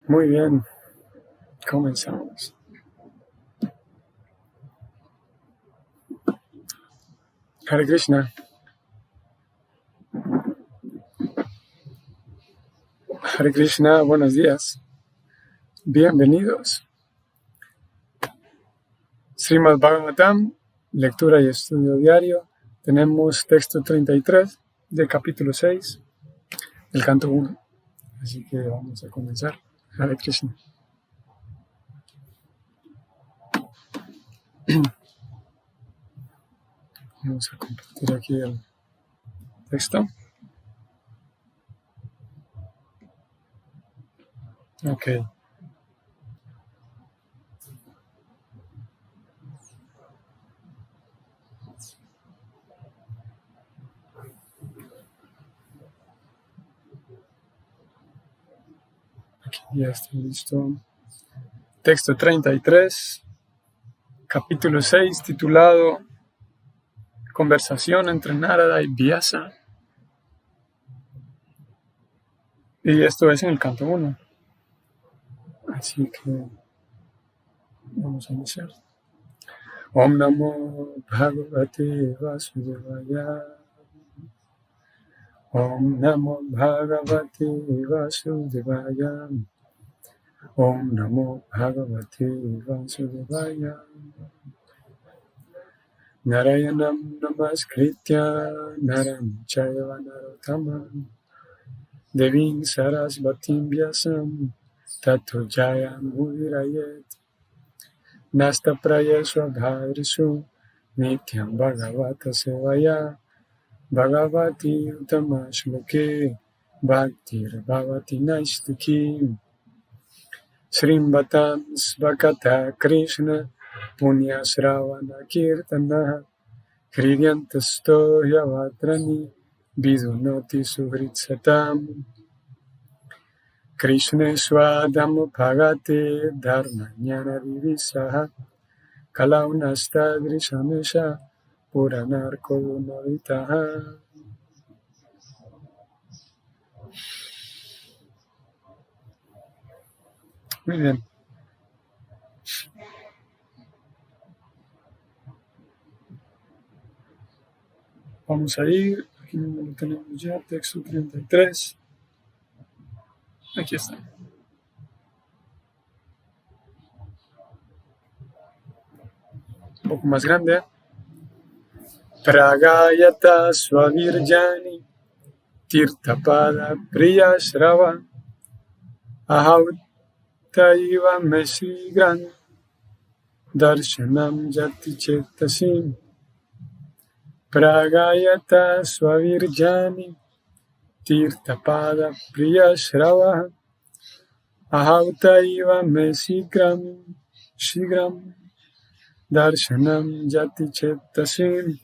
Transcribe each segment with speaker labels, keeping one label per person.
Speaker 1: Muy bien, comenzamos. Hare Krishna. Hare Krishna, buenos días. Bienvenidos. Srimad Bhagavatam, lectura y estudio diario. Tenemos texto 33 del capítulo 6 del canto 1. Así que vamos a comenzar. Hare Krishna. Vamos a compartir aquí el texto. Ok. Aquí ya está listo. Texto 33, capítulo 6, titulado Conversación entre Narada y Vyasa. Y esto es en el canto 1. Así que vamos a iniciar. Om Namo Bhagavate Vasudevaya. Om Namo Bhagavate Vasudevaya. Om Namo Bhagavate Vasudevaya. Narayanam Namaskritya Naram Chaiva Narottamam Devim Sarasvatim Vyasam Tato Jayam Udirayet Nasta Prayasva Bhadrisu Nityam Bhagavata Sevaya Bhagavati Uttama Shloke Bhaktir Bhavati Naistiki Srimbatam Svakata Krishna Punya Sravana Kirtana Hridyantasto Yavatrani Vidunoti Suhritsatam Krishna Swadam Bhagate Dharma Jnana Vivisaha Kalaunastadrishamesha Puranarko Novitaha. Muy bien. Vamos a ir, aquí no lo tenemos ya, texto 33. Aquí está. Un poco más grande. Pragayata Swavirjani Tirtapada Priyashrava Ahautaiva Mesigran Darshanam Jati Chetasim Pragayata Swavirjani Tirtapada Priyashrava Ahautaiva Mesigran Darshanam Jati Chetasim.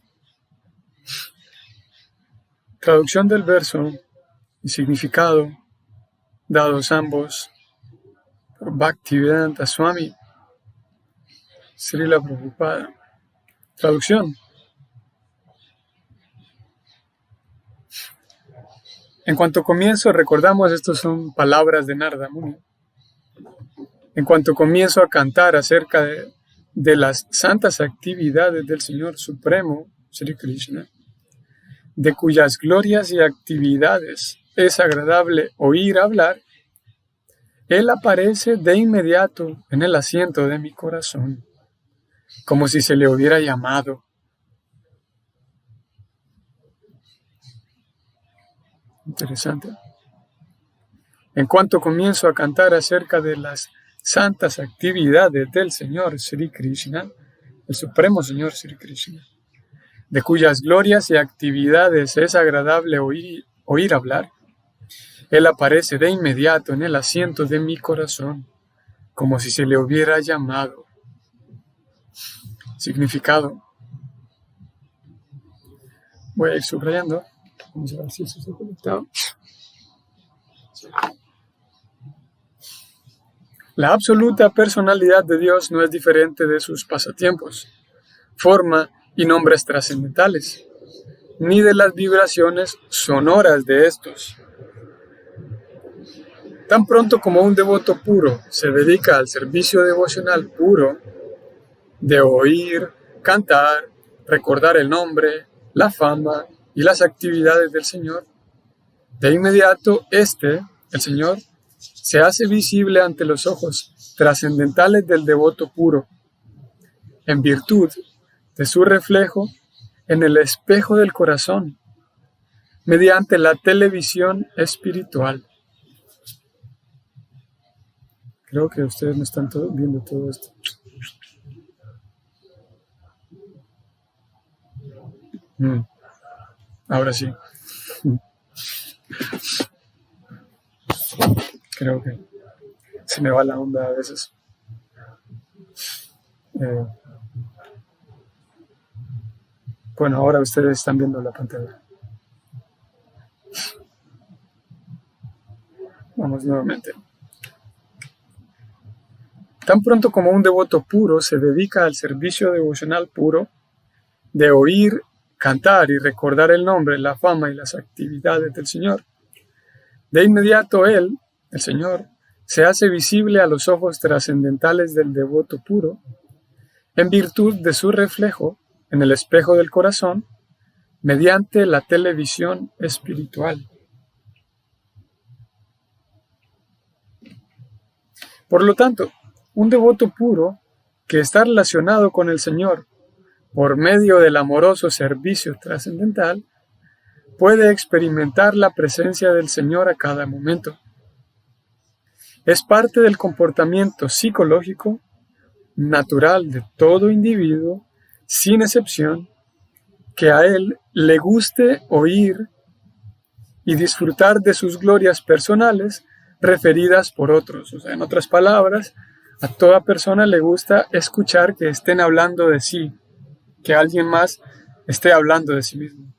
Speaker 1: Traducción del verso y significado dados ambos por Bhaktivedanta Swami Srila Prabhupada. Traducción. En cuanto comienzo, recordamos, estas son palabras de Narada Muni. En cuanto comienzo a cantar acerca de las santas actividades del Señor Supremo, Sri Krishna, de cuyas glorias y actividades es agradable oír hablar, Él aparece de inmediato en el asiento de mi corazón, como si se le hubiera llamado. Interesante. En cuanto comienzo a cantar acerca de las santas actividades del Señor Sri Krishna, el Supremo Señor Sri Krishna, de cuyas glorias y actividades es agradable oír hablar, Él aparece de inmediato en el asiento de mi corazón, como si se le hubiera llamado. Significado. Voy a ir subrayando. Vamos a ver si eso está conectado. La absoluta personalidad de Dios no es diferente de sus pasatiempos, forma y nombres trascendentales, ni de las vibraciones sonoras de estos. Tan pronto como un devoto puro se dedica al servicio devocional puro de oír, cantar, recordar el nombre, la fama y las actividades del Señor, de inmediato el Señor, se hace visible ante los ojos trascendentales del devoto puro, en virtud de su reflejo en el espejo del corazón, mediante la televisión espiritual. Creo que ustedes no están viendo todo esto. Ahora sí. Creo que se me va la onda a veces. Bueno, ahora ustedes están viendo la pantalla. Vamos nuevamente. Tan pronto como un devoto puro se dedica al servicio devocional puro, de oír, cantar y recordar el nombre, la fama y las actividades del Señor, de inmediato el Señor, se hace visible a los ojos trascendentales del devoto puro, en virtud de su reflejo en el espejo del corazón, mediante la televisión espiritual. Por lo tanto, un devoto puro que está relacionado con el Señor por medio del amoroso servicio trascendental puede experimentar la presencia del Señor a cada momento. Es parte del comportamiento psicológico natural de todo individuo, sin excepción, que a él le guste oír y disfrutar de sus glorias personales referidas por otros. O sea, en otras palabras, a toda persona le gusta escuchar que estén hablando de sí, que alguien más esté hablando de sí mismo.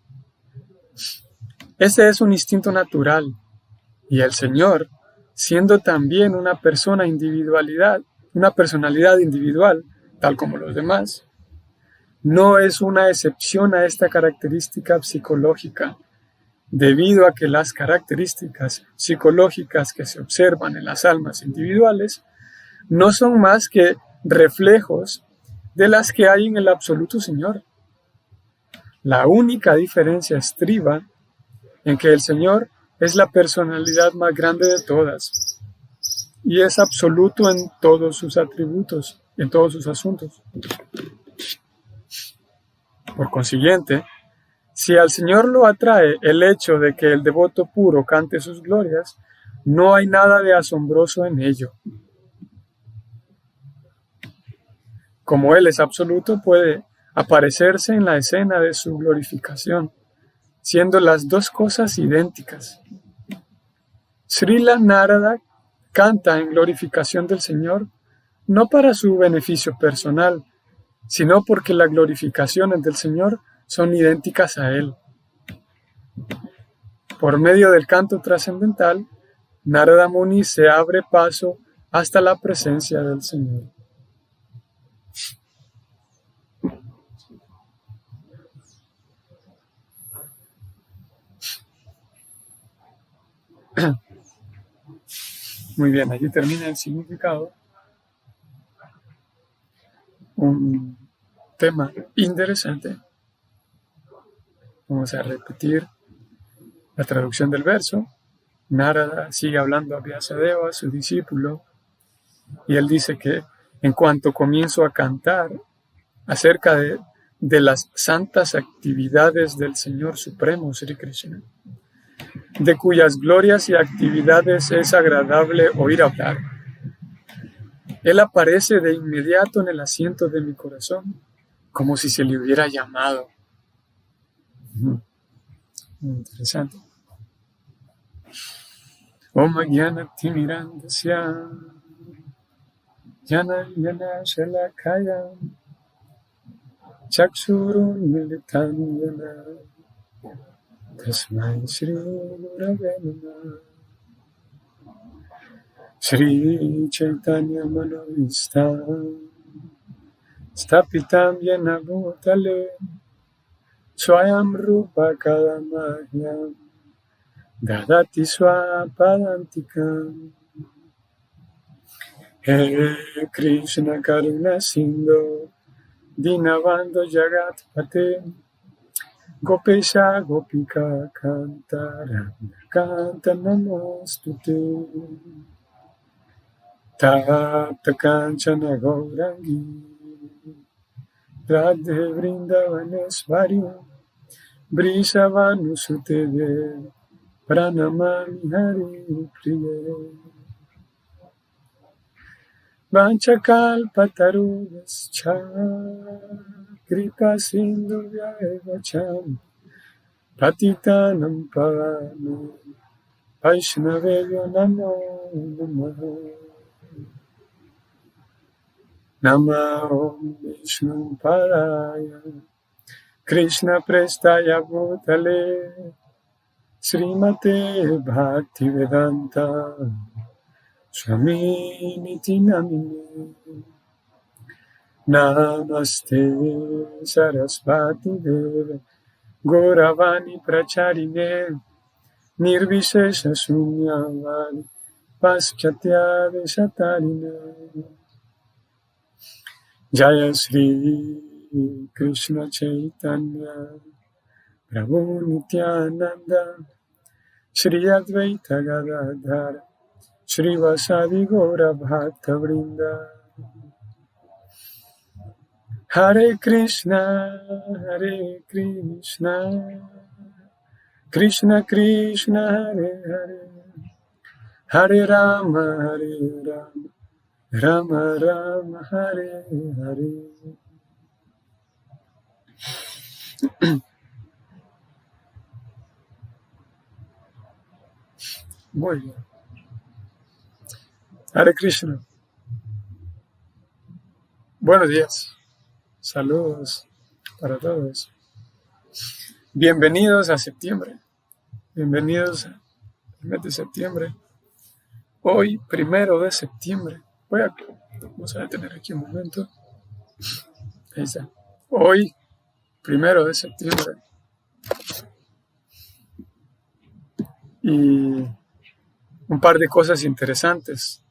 Speaker 1: Ese es un instinto natural, y el Señor, siendo también una personalidad individual, tal como los demás, no es una excepción a esta característica psicológica, debido a que las características psicológicas que se observan en las almas individuales no son más que reflejos de las que hay en el absoluto Señor. La única diferencia estriba en que el Señor es la personalidad más grande de todas y es absoluto en todos sus atributos, en todos sus asuntos. Por consiguiente, si al Señor lo atrae el hecho de que el devoto puro cante sus glorias, no hay nada de asombroso en ello. Como Él es absoluto, puede aparecerse en la escena de su glorificación, siendo las dos cosas idénticas. Srila Narada canta en glorificación del Señor no para su beneficio personal, sino porque las glorificaciones del Señor son idénticas a Él. Por medio del canto trascendental, Narada Muni se abre paso hasta la presencia del Señor. Muy bien, allí termina el significado. Un tema interesante. Vamos a repetir la traducción del verso. Narada sigue hablando a Vyasadeva, su discípulo, y él dice que en cuanto comienzo a cantar acerca de las santas actividades del Señor Supremo, Sri Krishna, de cuyas glorias y actividades es agradable oír hablar, Él aparece de inmediato en el asiento de mi corazón, como si se le hubiera llamado. Interesante. Om Jnana Timirandasya Jnana Jnana Shalakaya Chakshurun Militam Jnana Tasmai Shri Gurave Namah Shri Chaitanya Manovistam Stapitam Yena Bhutale Swayam Rupa Kadamahyam Dadati Swapadantikam. He Krishna Karuna Sindhu Dinavando Jagat Pate Gopesha Gopika Kanta Kanta Namostute Tapta Kanchana Gaurangi Radhe Vrindavanesvari Brishavanusute Pranamami Hari Priye Vanchakalpatarubhascha Kripa Sindhuvya Cham Patitanam Pavano Vaishnaveyo Namo Namaha Nama Om Vishnu Paraya Krishna Prestaya Bhutale Srimate Bhaktivedanta Swami Niti Namine Namaste Sarasvati Deva Gauravani Pracharine Nirvishesha Shunyavadi Paschatya Veshatarine Jaya Sri Krishna Chaitanya Prabhu Nityananda Shri Advaita Gadadhara Shri Vasadi Gaura Bhakta Vrinda Hare Krishna Krishna Krishna Hare Hare Hare Rama Rama Rama Hare Hare. Muy bien. Hare Krishna. Buenos días. Saludos para todos. Bienvenidos a septiembre. Bienvenidos al mes de septiembre. Hoy, 1 de septiembre. Vamos a detener aquí un momento. Ahí está. Hoy, 1 de septiembre. Y un par de cosas interesantes.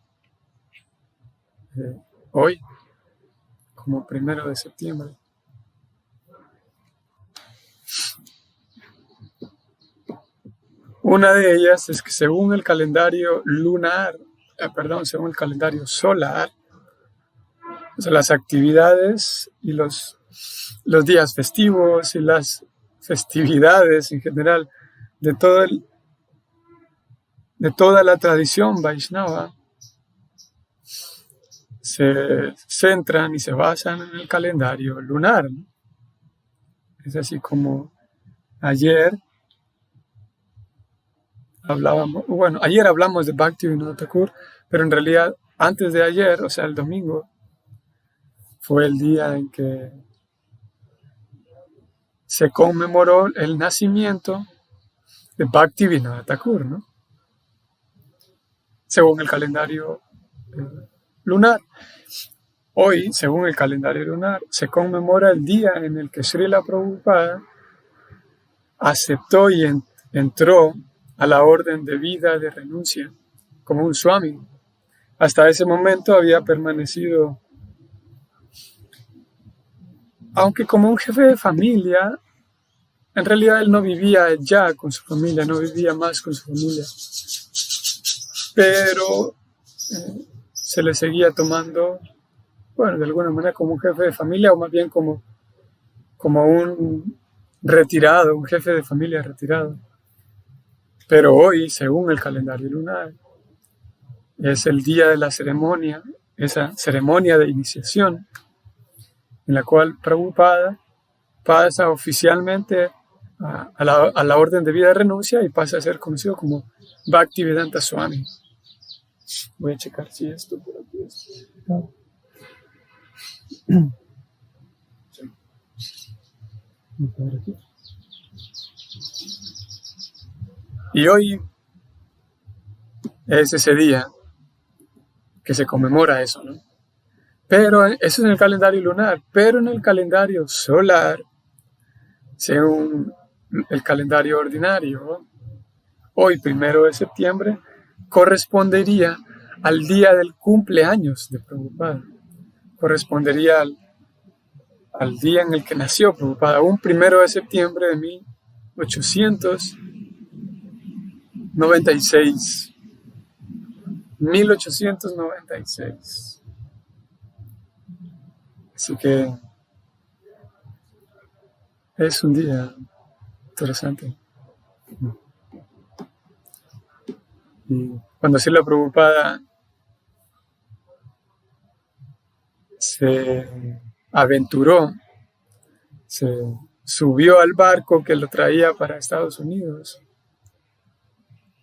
Speaker 1: Hoy, como 1 de septiembre. Una de ellas es que según el calendario según el calendario solar, o sea, las actividades y los días festivos y las festividades en general de toda la tradición Vaishnava se centran y se basan en el calendario lunar, ¿no? Es así como ayer hablamos de Bhaktivinoda Thakur, pero en realidad antes de ayer, o sea, el domingo, fue el día en que se conmemoró el nacimiento de Bhaktivinoda Thakur, ¿no? Según el calendario lunar. Hoy, según el calendario lunar, se conmemora el día en el que Srila Prabhupada aceptó y entró a la orden de vida de renuncia como un swami. Hasta ese momento había permanecido, aunque como un jefe de familia, en realidad él no vivía ya con su familia, no vivía más con su familia, pero se le seguía tomando, bueno, de alguna manera como un jefe de familia, o más bien como un retirado, un jefe de familia retirado. Pero hoy, según el calendario lunar, es el día de la ceremonia, esa ceremonia de iniciación, en la cual Prabhupada pasa oficialmente a la orden de vida de renuncia y pasa a ser conocido como Bhaktivedanta Swami. Voy a checar si esto por aquí es. Y hoy es ese día que se conmemora eso, ¿no? Pero eso es en el calendario lunar, pero en el calendario solar, según el calendario ordinario, hoy, 1 de septiembre, correspondería al día del cumpleaños de Prabhupada. Correspondería al día en el que nació Prabhupada, un 1 de septiembre de 1896. 1896. Así que es un día interesante. Y cuando Srila Prabhupada se aventuró, se subió al barco que lo traía para Estados Unidos,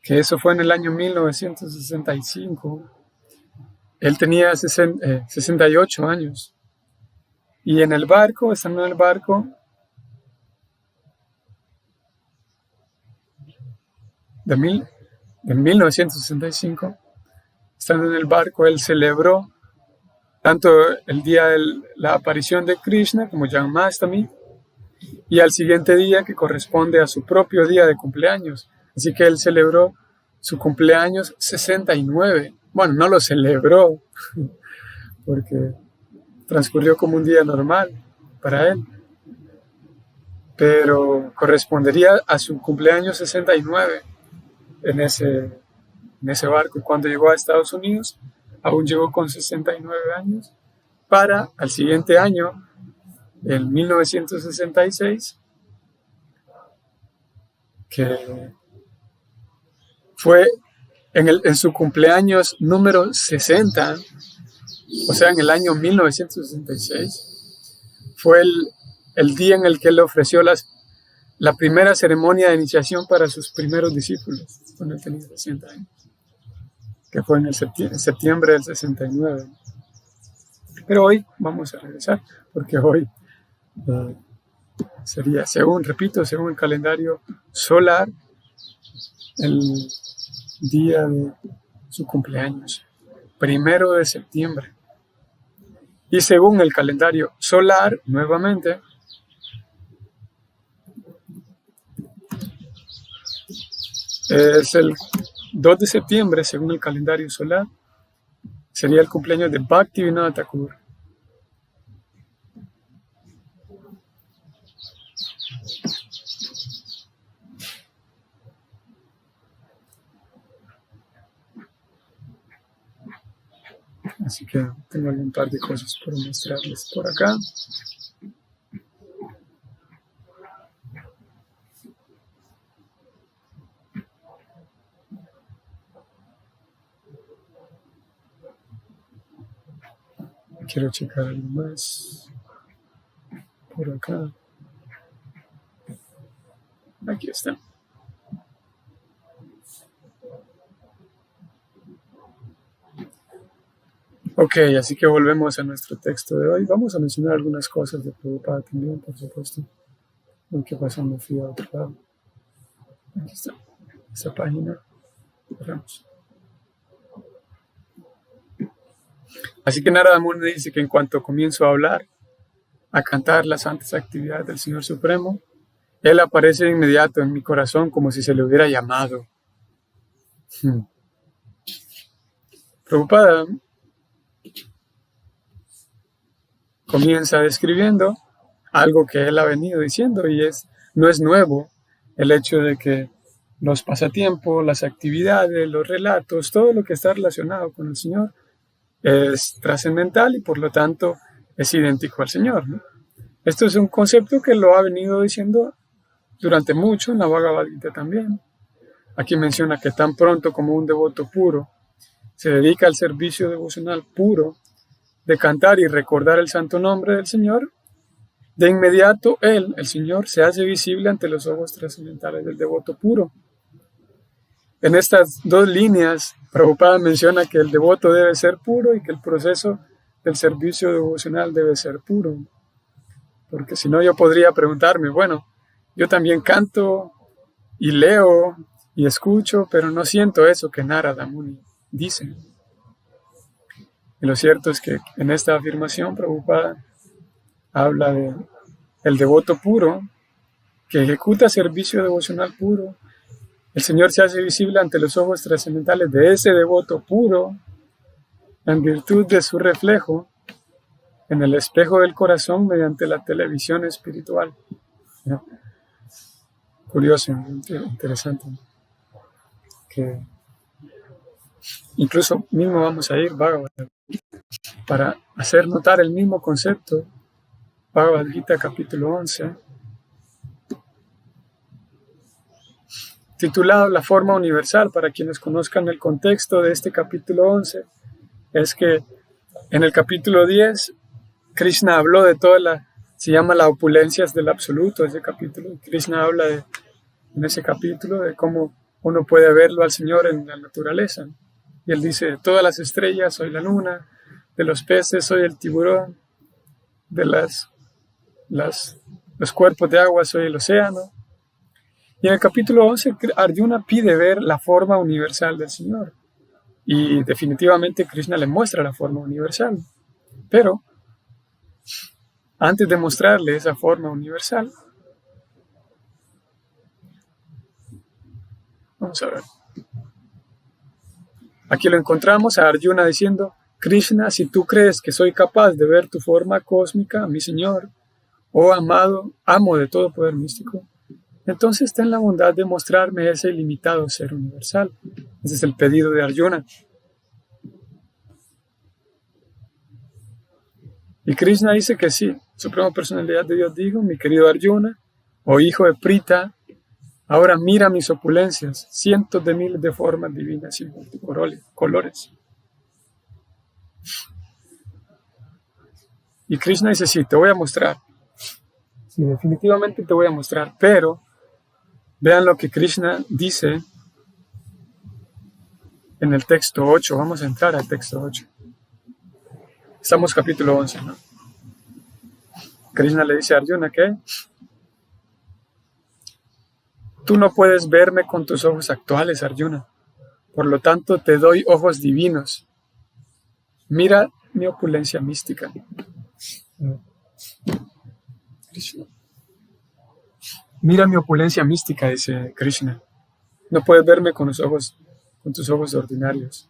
Speaker 1: que eso fue en el año 1965, él tenía 68 años. Y en el barco, estando en el barco, de 1965, estando en el barco, él celebró tanto el día de la aparición de Krishna como Janmashtami, y al siguiente día que corresponde a su propio día de cumpleaños. Así que él celebró su cumpleaños 69. Bueno, no lo celebró porque transcurrió como un día normal para él, pero correspondería a su cumpleaños 69 en ese barco. Y cuando llegó a Estados Unidos, aún llegó con 69 años, para al siguiente año, en 1966, que fue en su cumpleaños número 60, o sea, en el año 1966, fue el día en el que él le ofreció la primera ceremonia de iniciación para sus primeros discípulos, cuando él tenía 60 años, que fue en septiembre del 69. Pero hoy vamos a regresar, porque hoy sería, según el calendario solar, el día de su cumpleaños, 1 de septiembre. Y según el calendario solar, nuevamente, es el 2 de septiembre, según el calendario solar, sería el cumpleaños de Bhaktivinoda Thakur. Así que tengo un par de cosas por mostrarles por acá. Quiero checar algo más por acá. Aquí está. Ok, así que volvemos a nuestro texto de hoy. Vamos a mencionar algunas cosas de Prabhupada también, por supuesto. ¿Qué pasó? Me fui a otro lado. Aquí está. Esa página. Cerramos. Así que Narada Muni dice que en cuanto comienzo a hablar, a cantar las santas actividades del Señor Supremo, Él aparece de inmediato en mi corazón como si se le hubiera llamado. Prabhupada comienza describiendo algo que él ha venido diciendo, y no es nuevo el hecho de que los pasatiempos, las actividades, los relatos, todo lo que está relacionado con el Señor es trascendental y por lo tanto es idéntico al Señor, ¿no? Esto es un concepto que lo ha venido diciendo durante mucho en la Bhagavad Gita también. Aquí menciona que tan pronto como un devoto puro se dedica al servicio devocional puro de cantar y recordar el santo nombre del Señor, de inmediato Él, el Señor, se hace visible ante los ojos trascendentales del devoto puro. En estas dos líneas, Prabhupada menciona que el devoto debe ser puro y que el proceso del servicio devocional debe ser puro. Porque si no, yo podría preguntarme, bueno, yo también canto y leo y escucho, pero no siento eso que Narada Muni dice. Y lo cierto es que en esta afirmación Prabhupada habla de el devoto puro que ejecuta servicio devocional puro El Señor se hace visible ante los ojos trascendentales de ese devoto puro en virtud de su reflejo en el espejo del corazón mediante la televisión espiritual. ¿No? Curioso, interesante. Que incluso mismo vamos a ir Bhagavad Gita, para hacer notar el mismo concepto. Bhagavad Gita capítulo 11, titulado La forma universal. Para quienes conozcan el contexto de este capítulo 11, es que en el capítulo 10 Krishna habló de se llama la opulencias del absoluto, ese capítulo. Krishna habla en ese capítulo de cómo uno puede verlo al Señor en la naturaleza. Y él dice, de todas las estrellas soy la luna, de los peces soy el tiburón, de los cuerpos de agua soy el océano. Y en el capítulo 11, Arjuna pide ver la forma universal del Señor. Y definitivamente Krishna le muestra la forma universal. Pero antes de mostrarle esa forma universal, vamos a ver. Aquí lo encontramos a Arjuna diciendo, Krishna, si tú crees que soy capaz de ver tu forma cósmica, mi Señor, oh amado, amo de todo poder místico, entonces ten la bondad de mostrarme ese ilimitado ser universal. Ese es el pedido de Arjuna. Y Krishna dice que sí, Suprema Personalidad de Dios dijo, mi querido Arjuna, oh hijo de Prita, ahora mira mis opulencias, cientos de miles de formas divinas y multicolores. Y Krishna dice, sí, te voy a mostrar. Sí, definitivamente te voy a mostrar, pero vean lo que Krishna dice en el texto 8. Vamos a entrar al texto 8. Estamos capítulo 11, ¿no? Krishna le dice a Arjuna que tú no puedes verme con tus ojos actuales, Arjuna. Por lo tanto, te doy ojos divinos. Mira mi opulencia mística. Krishna. Mira mi opulencia mística, dice Krishna. No puedes verme con tus ojos ordinarios.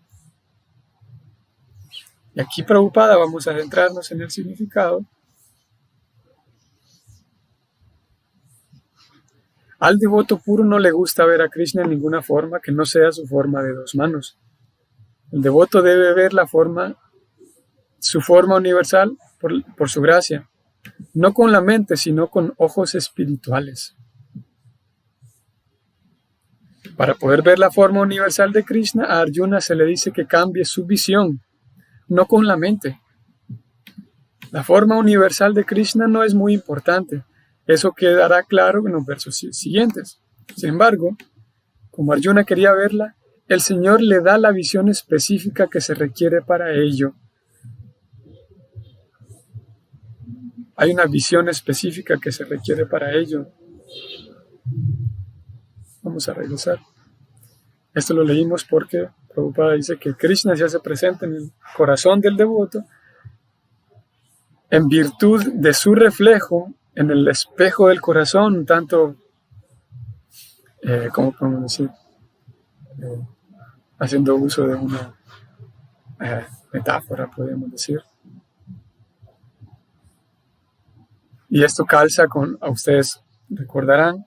Speaker 1: Y aquí, Prabhupada, vamos a adentrarnos en el significado. Al devoto puro no le gusta ver a Krishna en ninguna forma que no sea su forma de dos manos. El devoto debe ver su forma universal por su gracia, no con la mente, sino con ojos espirituales. Para poder ver la forma universal de Krishna, a Arjuna se le dice que cambie su visión, no con la mente. La forma universal de Krishna no es muy importante. Eso quedará claro en los versos siguientes. Sin embargo, como Arjuna quería verla, el Señor le da la visión específica que se requiere para ello. Hay una visión específica que se requiere para ello. Vamos a regresar. Esto lo leímos porque Prabhupada dice que Krishna se hace presente en el corazón del devoto en virtud de su reflejo en el espejo del corazón, tanto, ¿cómo podemos decir? Haciendo uso de una metáfora, podríamos decir. Y esto calza a ustedes recordarán,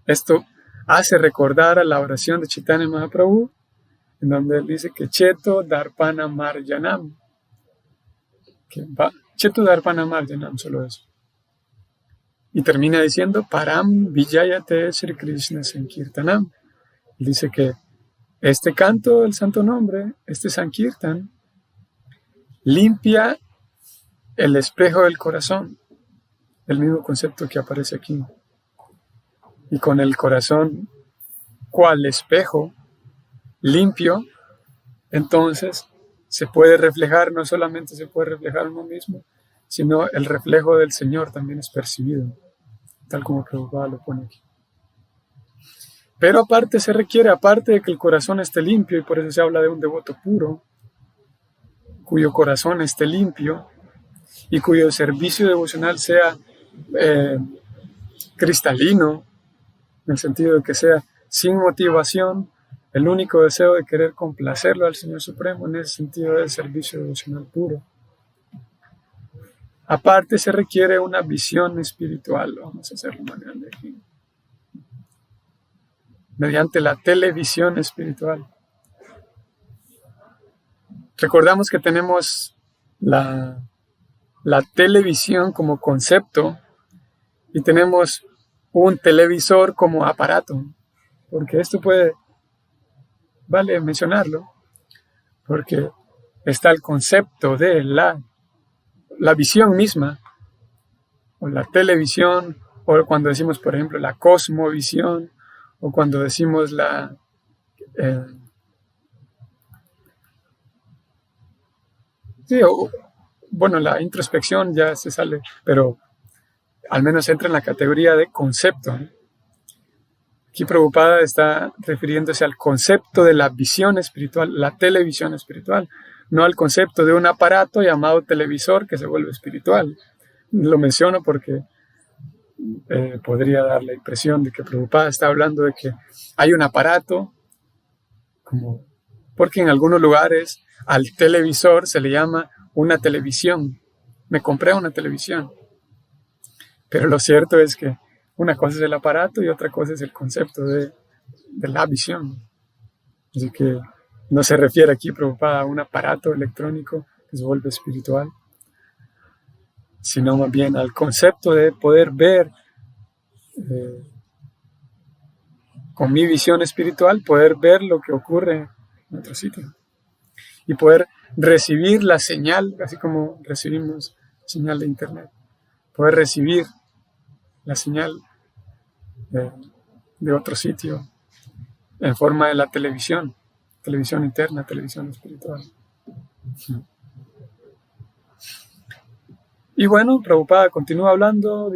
Speaker 1: esto hace recordar a la oración de Chaitanya Mahaprabhu, en donde él dice que Cheto Darpana Marjanam. Cheto Darpana Marjanam, solo eso. Y termina diciendo, Param Vijayate Sri Krishna Sankirtanam. Él dice que este canto del santo nombre, este Sankirtan, limpia el espejo del corazón. El mismo concepto que aparece aquí. Y con el corazón, cual espejo limpio, entonces se puede reflejar, no solamente se puede reflejar uno mismo, sino el reflejo del Señor también es percibido, tal como Prabhupada lo pone aquí. Pero aparte se requiere, aparte de que el corazón esté limpio, y por eso se habla de un devoto puro, cuyo corazón esté limpio y cuyo servicio devocional sea cristalino, en el sentido de que sea sin motivación, el único deseo de querer complacerlo al Señor Supremo, en ese sentido del servicio devocional puro. Aparte se requiere una visión espiritual, vamos a hacerlo más grande aquí, mediante la televisión espiritual. Recordamos que tenemos la televisión como concepto y tenemos un televisor como aparato, porque esto vale mencionarlo, porque está el concepto de la visión misma, o la televisión, o cuando decimos, por ejemplo, la cosmovisión, o cuando decimos la introspección ya se sale, pero al menos entra en la categoría de concepto. Aquí Prabhupada está refiriéndose al concepto de la visión espiritual, la televisión espiritual, no al concepto de un aparato llamado televisor que se vuelve espiritual. Lo menciono porque podría dar la impresión de que Prabhupada está hablando de que hay un aparato, porque en algunos lugares al televisor se le llama una televisión. Me compré una televisión. Pero lo cierto es que una cosa es el aparato y otra cosa es el concepto de la visión. Así que no se refiere aquí Prabhupada a un aparato electrónico que se vuelve espiritual, sino más bien al concepto de poder ver con mi visión espiritual, poder ver lo que ocurre en otro sitio y poder recibir la señal, así como recibimos señal de internet, poder recibir la señal de otro sitio en forma de la televisión interna, televisión espiritual. Y bueno, Prabhupada continúa hablando,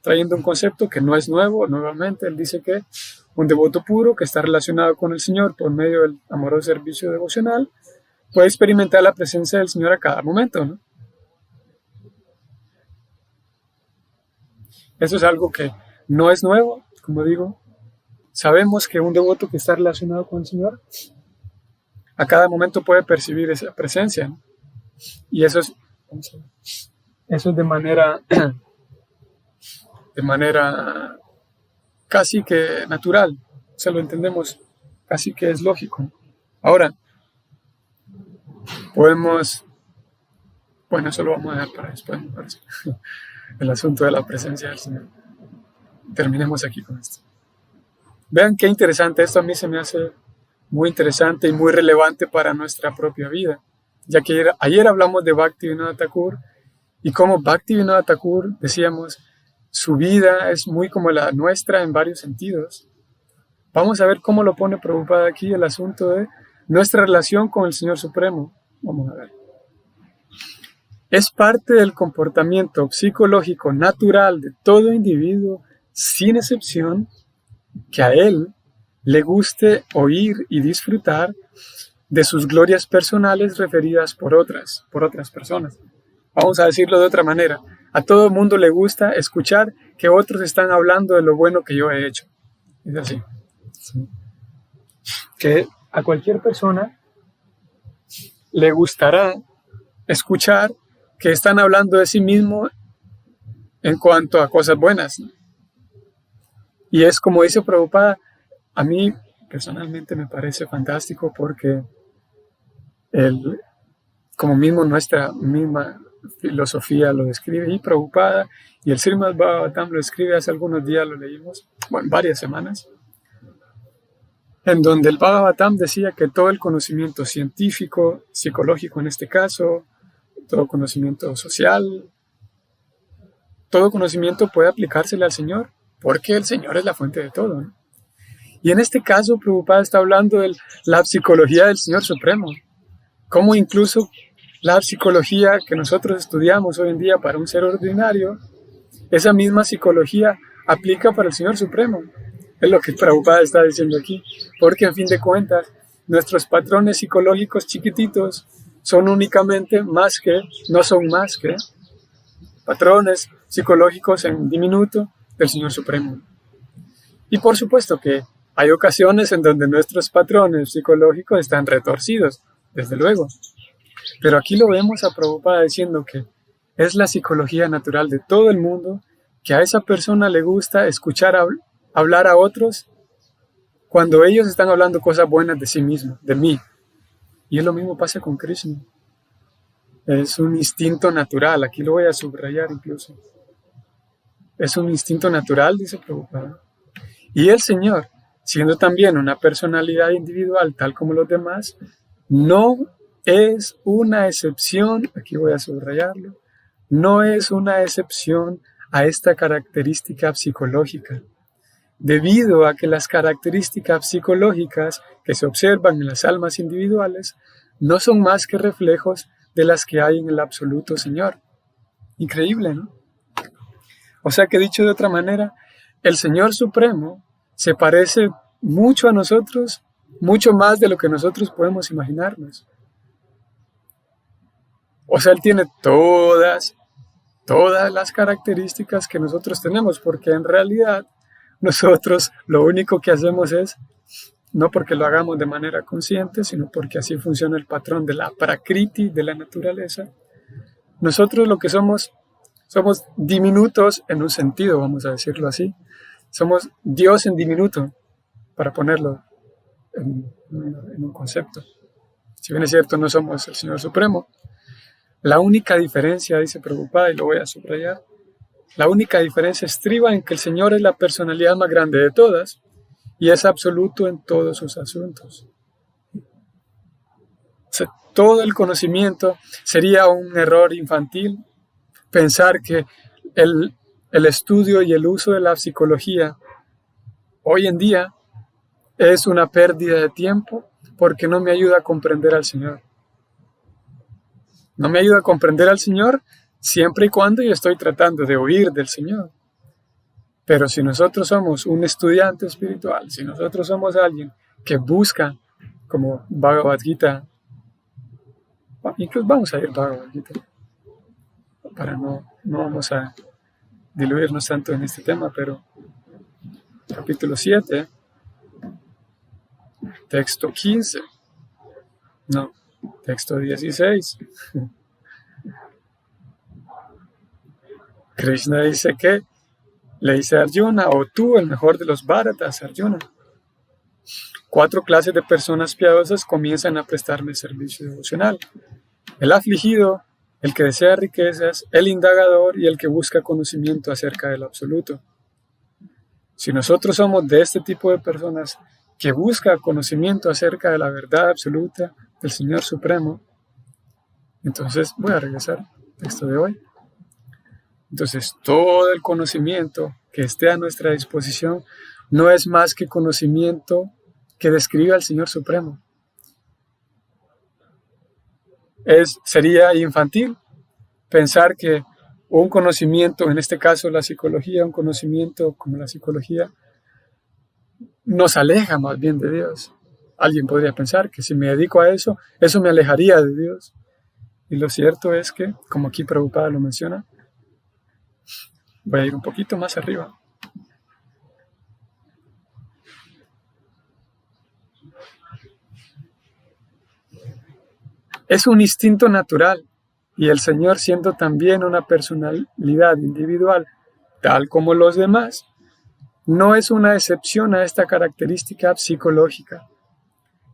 Speaker 1: trayendo un concepto que no es nuevo. Nuevamente, él dice que un devoto puro que está relacionado con el Señor por medio del amoroso servicio devocional puede experimentar la presencia del Señor a cada momento, ¿no? Eso es algo que no es nuevo, como digo. Sabemos que un devoto que está relacionado con el Señor a cada momento puede percibir esa presencia, ¿no? Y eso es de manera casi que natural, o sea, lo entendemos, casi que es lógico. Ahora, eso lo vamos a dejar para después, me parece. El asunto de la presencia del Señor. Terminemos aquí con esto. Vean qué interesante, esto a mí se me hace muy interesante y muy relevante para nuestra propia vida, ya que ayer hablamos de Bhaktivinoda Thakur y cómo Bhaktivinoda Thakur, decíamos, su vida es muy como la nuestra en varios sentidos. Vamos a ver cómo lo pone Prabhupada aquí el asunto de nuestra relación con el Señor Supremo. Vamos a ver. Es parte del comportamiento psicológico natural de todo individuo, sin excepción, que a él le guste oír y disfrutar de sus glorias personales referidas por otras personas. Vamos a decirlo de otra manera. A todo el mundo le gusta escuchar que otros están hablando de lo bueno que yo he hecho. Es así. Sí. Que a cualquier persona le gustará escuchar que están hablando de sí mismo en cuanto a cosas buenas, ¿no? Y es como dice Prabhupada, a mí personalmente me parece fantástico porque como mismo nuestra misma filosofía lo describe y Prabhupada, y el Srimad Bhagavatam lo escribe hace algunos días, lo leímos, varias semanas, en donde el Bhagavatam decía que todo el conocimiento científico, psicológico en este caso, todo conocimiento social, todo conocimiento puede aplicársele al Señor, porque el Señor es la fuente de todo, ¿no? Y en este caso, Prabhupada está hablando de la psicología del Señor Supremo, como incluso la psicología que nosotros estudiamos hoy en día para un ser ordinario, esa misma psicología aplica para el Señor Supremo. Es lo que Prabhupada está diciendo aquí, porque en fin de cuentas, nuestros patrones psicológicos chiquititos no son más que patrones psicológicos en diminuto del Señor Supremo. Y por supuesto que Hay ocasiones en donde nuestros patrones psicológicos están retorcidos, desde luego. Pero aquí lo vemos a Prabhupada diciendo que es la psicología natural de todo el mundo, que a esa persona le gusta escuchar hablar a otros cuando ellos están hablando cosas buenas de sí mismos, de mí. Y es lo mismo pasa con Krishna. Es un instinto natural, aquí lo voy a subrayar incluso. Es un instinto natural, dice Prabhupada. Y el Señor, siendo también una personalidad individual tal como los demás, no es una excepción, aquí voy a subrayarlo, no es una excepción a esta característica psicológica, debido a que las características psicológicas que se observan en las almas individuales no son más que reflejos de las que hay en el absoluto Señor. Increíble, ¿no? O sea que dicho de otra manera, el Señor Supremo se parece mucho a nosotros, mucho más de lo que nosotros podemos imaginarnos. O sea, Él tiene todas las características que nosotros tenemos, porque en realidad nosotros lo único que hacemos es, no porque lo hagamos de manera consciente, sino porque así funciona el patrón de la prakriti, de la naturaleza. Nosotros lo que somos diminutos en un sentido, vamos a decirlo así. Somos Dios en diminuto, para ponerlo en un concepto. Si bien es cierto, no somos el Señor Supremo. La única diferencia, dice Prabhupada, y lo voy a subrayar, la única diferencia estriba en que el Señor es la personalidad más grande de todas y es absoluto en todos sus asuntos. O sea, todo el conocimiento sería un error infantil pensar que el estudio y el uso de la psicología hoy en día es una pérdida de tiempo porque no me ayuda a comprender al Señor. No me ayuda a comprender al Señor siempre y cuando yo estoy tratando de oír del Señor. Pero si nosotros somos un estudiante espiritual, si nosotros somos alguien que busca, como Bhagavad Gita, incluso vamos a ir a Bhagavad Gita, para no vamos a diluirnos tanto en este tema, pero capítulo 7, texto 15, no, texto 16. Krishna dice que le dice a Arjuna, o tú, el mejor de los Bharatas, Arjuna. 4 clases de personas piadosas comienzan a prestarme servicio devocional. El afligido, el que desea riquezas, el indagador y el que busca conocimiento acerca del absoluto. Si nosotros somos de este tipo de personas que busca conocimiento acerca de la verdad absoluta del Señor Supremo, entonces voy a regresar al texto de hoy. Entonces, todo el conocimiento que esté a nuestra disposición no es más que conocimiento que describe al Señor Supremo. Sería infantil pensar que un conocimiento, en este caso la psicología, un conocimiento como la psicología, nos aleja más bien de Dios. Alguien podría pensar que si me dedico a eso, eso me alejaría de Dios. Y lo cierto es que, como aquí Prabhupada lo menciona, voy a ir un poquito más arriba. Es un instinto natural y el Señor, siendo también una personalidad individual, tal como los demás, no es una excepción a esta característica psicológica,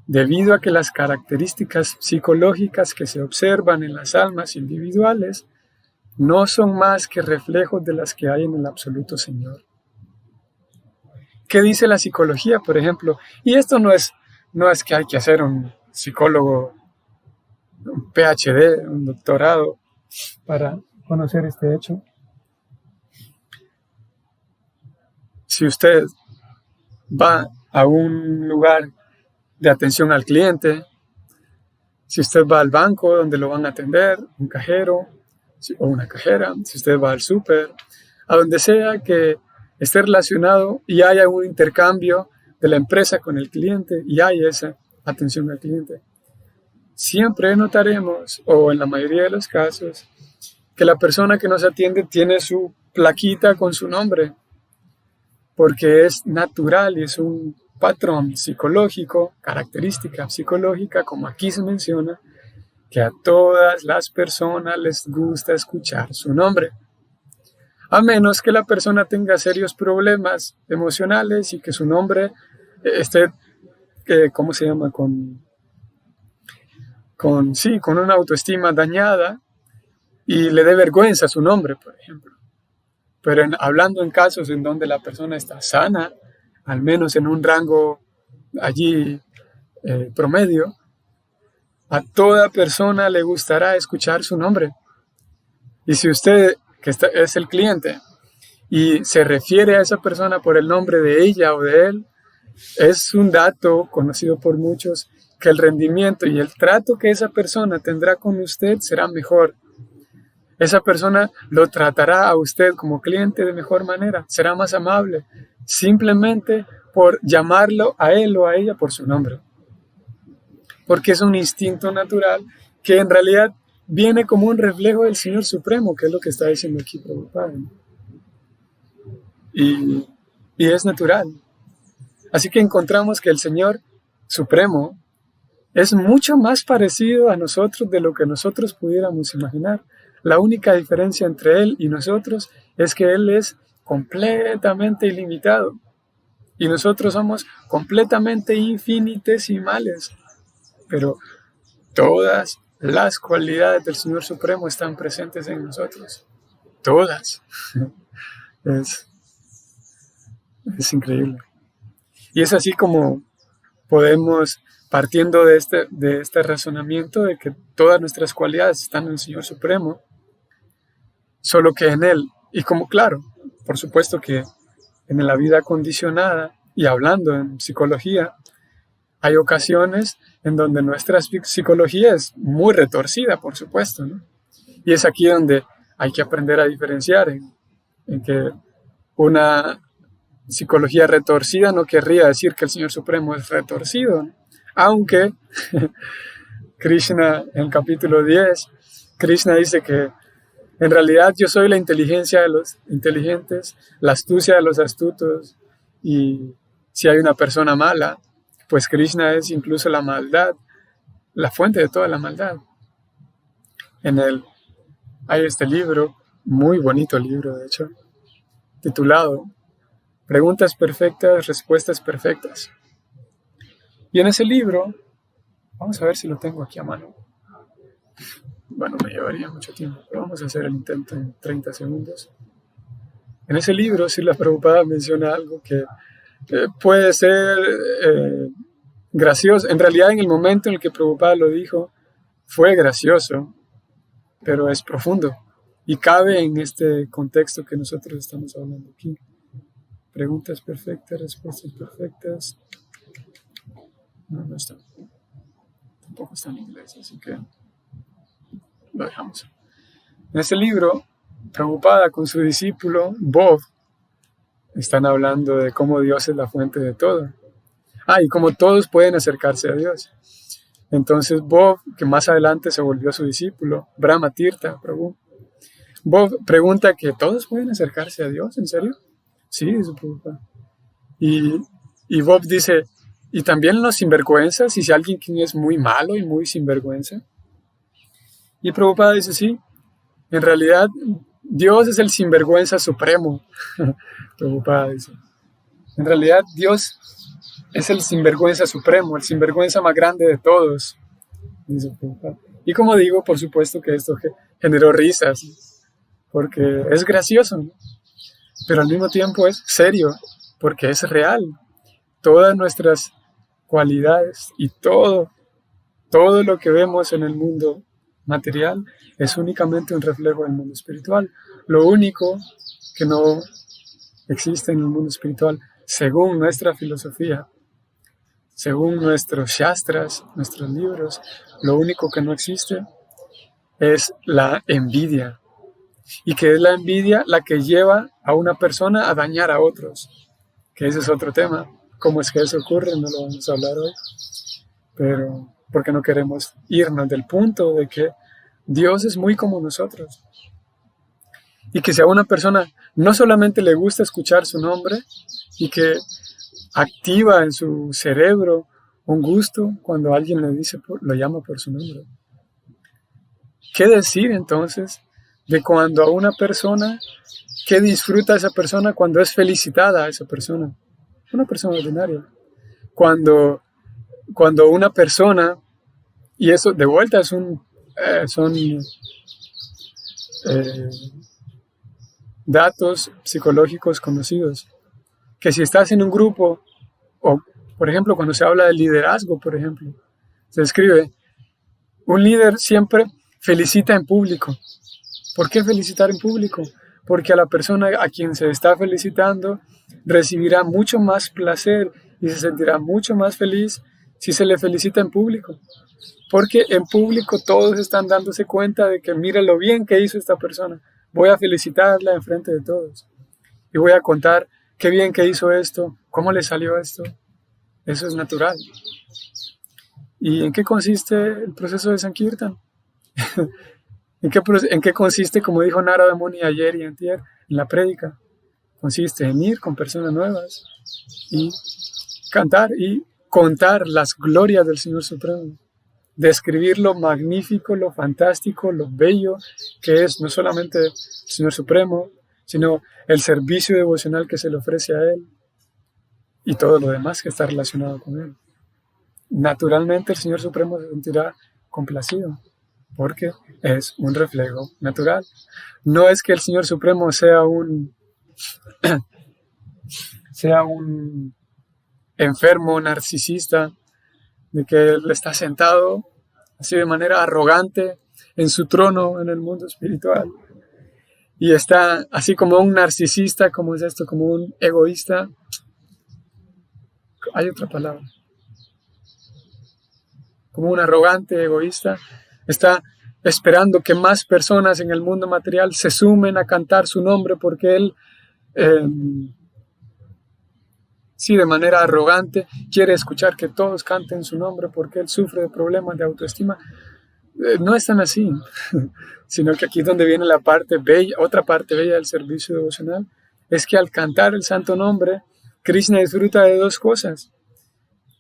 Speaker 1: debido a que las características psicológicas que se observan en las almas individuales no son más que reflejos de las que hay en el absoluto Señor. ¿Qué dice la psicología, por ejemplo? Y esto no es que hay que hacer un psicólogo, un PhD, un doctorado para conocer este hecho. Si usted va a un lugar de atención al cliente, si usted va al banco donde lo van a atender, un cajero o una cajera, si usted va al súper, a donde sea que esté relacionado y haya un intercambio de la empresa con el cliente y hay esa atención al cliente, siempre notaremos, o en la mayoría de los casos, que la persona que nos atiende tiene su plaquita con su nombre, porque es natural y es un patrón psicológico, característica psicológica, como aquí se menciona, que a todas las personas les gusta escuchar su nombre, a menos que la persona tenga serios problemas emocionales y que su nombre esté, ¿cómo se llama? Con una autoestima dañada y le dé vergüenza su nombre, por ejemplo. Pero hablando en casos en donde la persona está sana, al menos en un rango allí promedio, a toda persona le gustará escuchar su nombre. Y si usted, es el cliente, y se refiere a esa persona por el nombre de ella o de él, es un dato conocido por muchos que el rendimiento y el trato que esa persona tendrá con usted será mejor. Esa persona lo tratará a usted como cliente de mejor manera, será más amable, simplemente por llamarlo a él o a ella por su nombre. Porque es un instinto natural que en realidad viene como un reflejo del Señor Supremo, que es lo que está diciendo aquí Prabhupada. Y es natural. Así que encontramos que el Señor Supremo es mucho más parecido a nosotros de lo que nosotros pudiéramos imaginar. La única diferencia entre Él y nosotros es que Él es completamente ilimitado y nosotros somos completamente infinitesimales. Pero todas las cualidades del Señor Supremo están presentes en nosotros. Todas. Es increíble. Y es así como podemos, partiendo de este razonamiento de que todas nuestras cualidades están en el Señor Supremo, solo que en Él, y como claro, por supuesto que en la vida condicionada, y hablando en psicología, hay ocasiones en donde nuestra psicología es muy retorcida, por supuesto, ¿no? Y es aquí donde hay que aprender a diferenciar en que una psicología retorcida no querría decir que el Señor Supremo es retorcido, ¿no? Aunque Krishna, en el capítulo 10, Krishna dice que en realidad yo soy la inteligencia de los inteligentes, la astucia de los astutos, y si hay una persona mala, pues Krishna es incluso la maldad, la fuente de toda la maldad. Hay este libro, muy bonito libro de hecho, titulado Preguntas perfectas, respuestas perfectas. Y en ese libro, vamos a ver si lo tengo aquí a mano. Bueno, me llevaría mucho tiempo, pero vamos a hacer el intento en 30 segundos. En ese libro, Srila Prabhupada menciona algo que puede ser gracioso. En realidad, en el momento en el que Prabhupada lo dijo, fue gracioso, pero es profundo y cabe en este contexto que nosotros estamos hablando aquí. Preguntas perfectas, respuestas perfectas. No está. Tampoco está en inglés, así que lo dejamos. En ese libro, Prabhupada con su discípulo Bob están hablando de cómo Dios es la fuente de todo. Y cómo todos pueden acercarse a Dios. Entonces Bob, que más adelante se volvió su discípulo, Brahma Tirtha Prabhu, Bob pregunta que todos pueden acercarse a Dios, ¿en serio? Sí, dice Prabhupada. Y Bob dice, ¿y también los sinvergüenzas? ¿Y si alguien que es muy malo y muy sinvergüenza? Y Prabhupada dice, sí, en realidad Dios es el sinvergüenza supremo. Prabhupada dice, en realidad Dios es el sinvergüenza supremo, el sinvergüenza más grande de todos, dice Prabhupada. Y como digo, por supuesto que esto generó risas, porque es gracioso, ¿no? Pero al mismo tiempo es serio, porque es real. Todas nuestras cualidades y todo lo que vemos en el mundo material es únicamente un reflejo del mundo espiritual. Lo único que no existe en el mundo espiritual, según nuestra filosofía, según nuestros shastras, nuestros libros, lo único que no existe es la envidia. Y que es la envidia la que lleva a una persona a dañar a otros. Que ese es otro tema. ¿Cómo es que eso ocurre? No lo vamos a hablar hoy. Pero porque no queremos irnos del punto de que Dios es muy como nosotros. Y que si a una persona no solamente le gusta escuchar su nombre y que activa en su cerebro un gusto cuando alguien le dice, lo llama por su nombre. ¿Qué decir entonces de cuando a una persona, qué disfruta esa persona cuando es felicitada a esa persona? Una persona ordinaria. Cuando una persona, y eso de vuelta son datos psicológicos conocidos, que si estás en un grupo, o por ejemplo cuando se habla de liderazgo, por ejemplo, se escribe, un líder siempre felicita en público. ¿Por qué felicitar en público? Porque a la persona a quien se está felicitando recibirá mucho más placer y se sentirá mucho más feliz si se le felicita en público. Porque en público todos están dándose cuenta de que mira lo bien que hizo esta persona. Voy a felicitarla en frente de todos. Y voy a contar qué bien que hizo esto, cómo le salió esto. Eso es natural. ¿Y en qué consiste el proceso de Sankirtan? ¿En qué consiste, como dijo Narada Muni ayer y antier, en la prédica? Consiste en ir con personas nuevas y cantar y contar las glorias del Señor Supremo. Describir lo magnífico, lo fantástico, lo bello que es no solamente el Señor Supremo, sino el servicio devocional que se le ofrece a Él y todo lo demás que está relacionado con Él. Naturalmente el Señor Supremo se sentirá complacido, porque es un reflejo natural. No es que el Señor Supremo sea un enfermo narcisista, de que Él está sentado así de manera arrogante en su trono en el mundo espiritual. Y está así como un narcisista, como es esto, como un egoísta. Hay otra palabra. Como un arrogante egoísta. Está esperando que más personas en el mundo material se sumen a cantar su nombre porque Él, sí, de manera arrogante, quiere escuchar que todos canten su nombre porque Él sufre de problemas de autoestima. No es tan así, sino que aquí es donde viene la parte bella, otra parte bella del servicio devocional, es que al cantar el santo nombre, Krishna disfruta de dos cosas,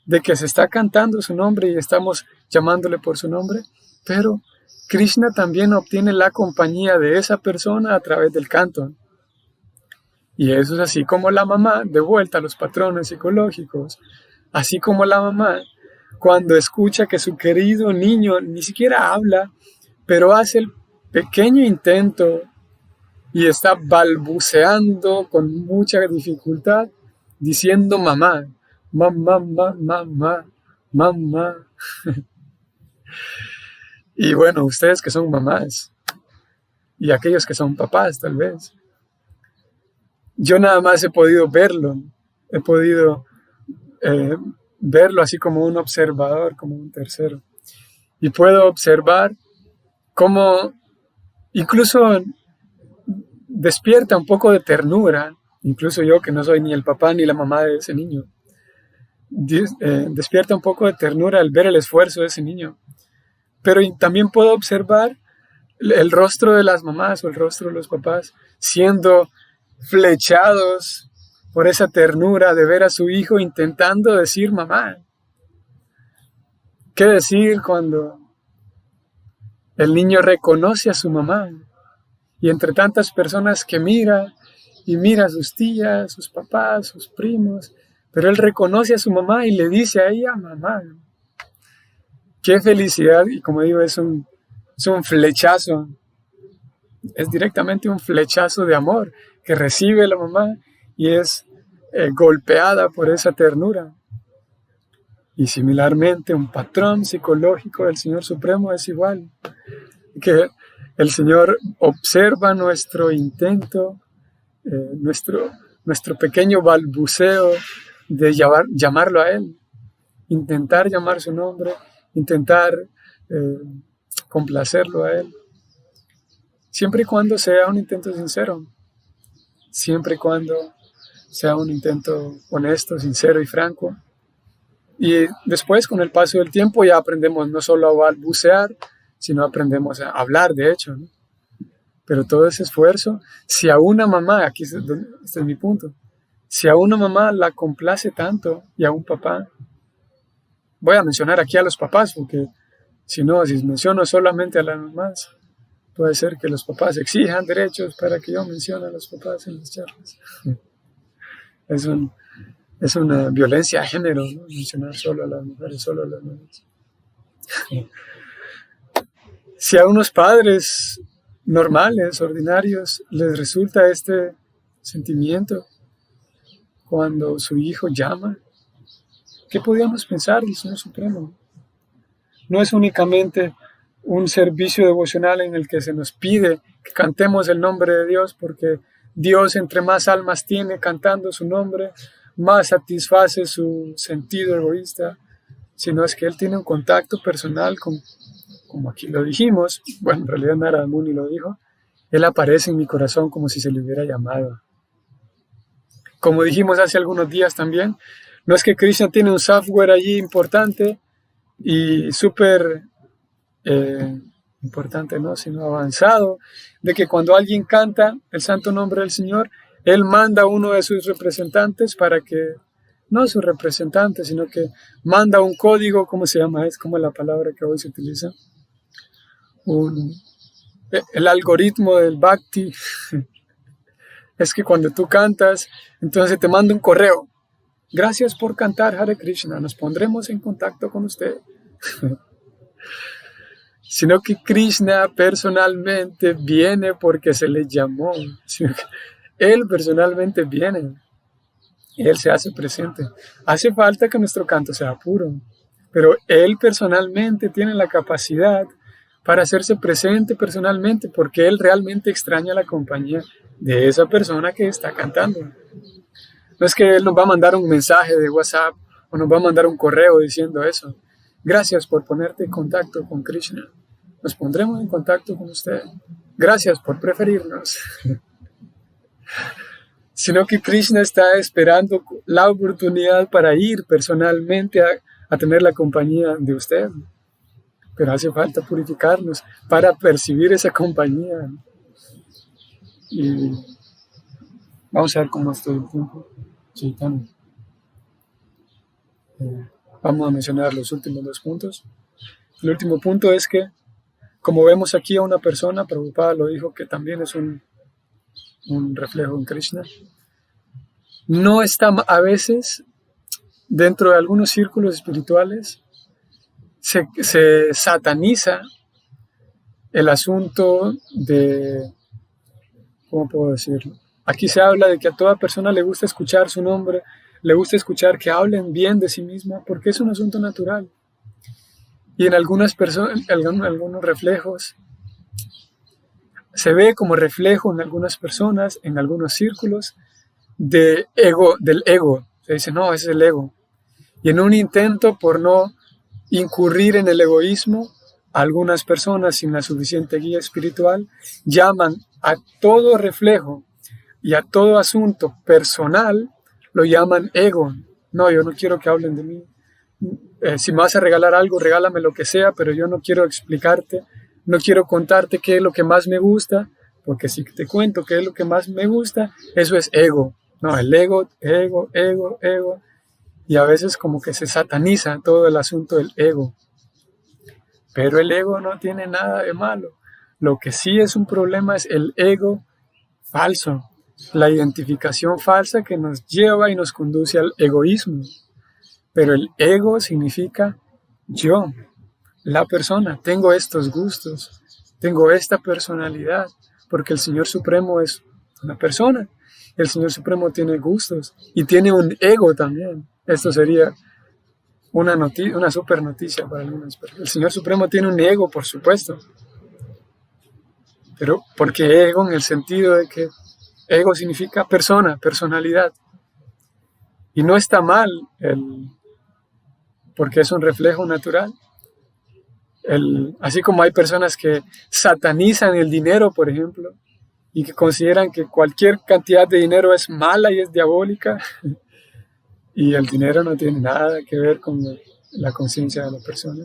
Speaker 1: de que se está cantando su nombre y estamos llamándole por su nombre, pero Krishna también obtiene la compañía de esa persona a través del canto. Y eso es así como la mamá, de vuelta a los patrones psicológicos, así como la mamá, cuando escucha que su querido niño ni siquiera habla, pero hace el pequeño intento y está balbuceando con mucha dificultad, diciendo mamá, mamá, mamá, mamá, mamá. Y bueno, ustedes que son mamás y aquellos que son papás tal vez, yo nada más he podido verlo, he podido verlo así como un observador, como un tercero. Y puedo observar cómo incluso despierta un poco de ternura, incluso yo que no soy ni el papá ni la mamá de ese niño, despierta un poco de ternura al ver el esfuerzo de ese niño. Pero también puedo observar el rostro de las mamás o el rostro de los papás siendo flechados por esa ternura de ver a su hijo intentando decir mamá. ¿Qué decir cuando el niño reconoce a su mamá? Y entre tantas personas que mira y mira a sus tías, sus papás, sus primos, pero él reconoce a su mamá y le dice a ella mamá. Qué felicidad, y como digo, es un flechazo, es directamente un flechazo de amor que recibe la mamá y es golpeada por esa ternura. Y similarmente un patrón psicológico del Señor Supremo es igual, que el Señor observa nuestro intento, nuestro pequeño balbuceo de llamarlo a Él, intentar llamar su nombre, intentar complacerlo a Él, siempre y cuando sea un intento sincero, siempre y cuando sea un intento honesto, sincero y franco. Y después, con el paso del tiempo, ya aprendemos no solo a balbucear, sino aprendemos a hablar, de hecho, ¿no? Pero todo ese esfuerzo, si a una mamá, este es mi punto, Si a una mamá la complace tanto y a un papá, voy a mencionar aquí a los papás porque si no, si menciono solamente a las mamás, puede ser que los papás exijan derechos para que yo mencione a los papás en las charlas. Es, es una violencia de género, ¿no? Mencionar solo a las mujeres, solo a las mamás. Si a unos padres normales, ordinarios, les resulta este sentimiento cuando su hijo llama, ¿qué podríamos pensar del Señor Supremo? No es únicamente un servicio devocional en el que se nos pide que cantemos el nombre de Dios, porque Dios entre más almas tiene cantando su nombre, más satisface su sentido egoísta, sino es que Él tiene un contacto personal con, como aquí lo dijimos, bueno, en realidad Narada Muni lo dijo, Él aparece en mi corazón como si se le hubiera llamado. Como dijimos hace algunos días también, no es que Krishna tiene un software allí importante y súper importante, no, sino avanzado, de que cuando alguien canta el santo nombre del Señor, Él manda a uno de sus representantes para que, no su representante, sino que manda un código, ¿cómo se llama? Es como la palabra que hoy se utiliza. El algoritmo del Bhakti es que cuando tú cantas, entonces te manda un correo. Gracias por cantar Hare Krishna, nos pondremos en contacto con usted. Sino que Krishna personalmente viene porque se le llamó. Él personalmente viene. Él se hace presente. Hace falta que nuestro canto sea puro, pero Él personalmente tiene la capacidad para hacerse presente personalmente porque Él realmente extraña la compañía de esa persona que está cantando. No es que Él nos va a mandar un mensaje de WhatsApp o nos va a mandar un correo diciendo eso. Gracias por ponerte en contacto con Krishna. Nos pondremos en contacto con usted. Gracias por preferirnos. Sino que Krishna está esperando la oportunidad para ir personalmente a tener la compañía de usted. Pero hace falta purificarnos para percibir esa compañía. Y vamos a ver cómo estoy el tiempo. Chaitanya. Vamos a mencionar los últimos dos puntos. El último punto es que, como vemos aquí a una persona, Prabhupada lo dijo que también es un reflejo en Krishna, no está a veces dentro de algunos círculos espirituales se sataniza el asunto de, ¿cómo puedo decirlo? Aquí se habla de que a toda persona le gusta escuchar su nombre, le gusta escuchar que hablen bien de sí misma, porque es un asunto natural. Y en algunas personas, algunos reflejos, se ve como reflejo en algunas personas, en algunos círculos, del ego. Se dice, no, ese es el ego. Y en un intento por no incurrir en el egoísmo, algunas personas sin la suficiente guía espiritual llaman a todo reflejo y a todo asunto personal, lo llaman ego. No, yo no quiero que hablen de mí. Si me vas a regalar algo, regálame lo que sea, pero yo no quiero explicarte, no quiero contarte qué es lo que más me gusta, porque si te cuento qué es lo que más me gusta, eso es ego. No, el ego. Y a veces como que se sataniza todo el asunto del ego. Pero el ego no tiene nada de malo. Lo que sí es un problema es el ego falso, la identificación falsa que nos lleva y nos conduce al egoísmo. Pero el ego significa yo, la persona, tengo estos gustos, tengo esta personalidad, porque el Señor Supremo es una persona. El Señor Supremo tiene gustos y tiene un ego también. Esto sería una super noticia para algunas personas. El Señor Supremo tiene un ego, por supuesto. Pero porque ego en el sentido de que ego significa persona, personalidad. Y no está mal porque es un reflejo natural. Así como hay personas que satanizan el dinero, por ejemplo, y que consideran que cualquier cantidad de dinero es mala y es diabólica, y el dinero no tiene nada que ver con la conciencia de la persona.